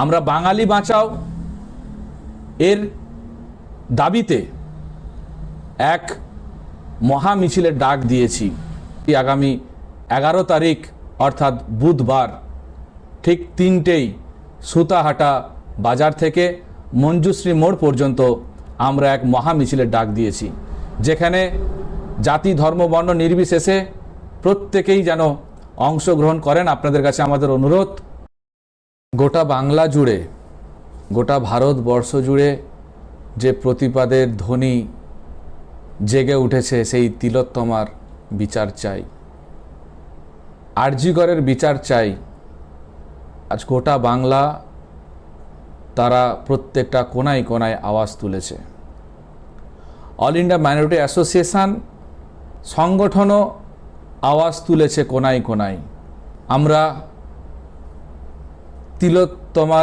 আমরা বাঙালি বাঁচাও এর দাবিতে এক মহা মিছিলের ডাক দিয়েছি। আগামী 11 তারিখ অর্থাৎ বুধবার ঠিক 3টেই সুতাহাটা বাজার থেকে মঞ্জুশ্রী মোড় পর্যন্ত আমরা এক মহা মিছিলের ডাক দিয়েছি, যেখানে জাতি ধর্ম বর্ণ নির্বিশেষে প্রত্যেকেই যেন অংশগ্রহণ করেন। আপনাদের কাছে আমাদের অনুরোধ, গোটা বাংলা জুড়ে, গোটা ভারতবর্ষ জুড়ে যে প্রতিবাদের ধ্বনি জেগে উঠেছে, সেই তিলোত্তমার বিচার চাই, আরজি করের বিচার চাই। আজ গোটা বাংলা তারা প্রত্যেকটা কোনায় কোনায় আওয়াজ তুলেছে। অল ইন্ডিয়া মাইনরিটি অ্যাসোসিয়েশন সংগঠনও আওয়াজ তুলেছে কোনায় কোনায়। আমরা তিলোত্তমা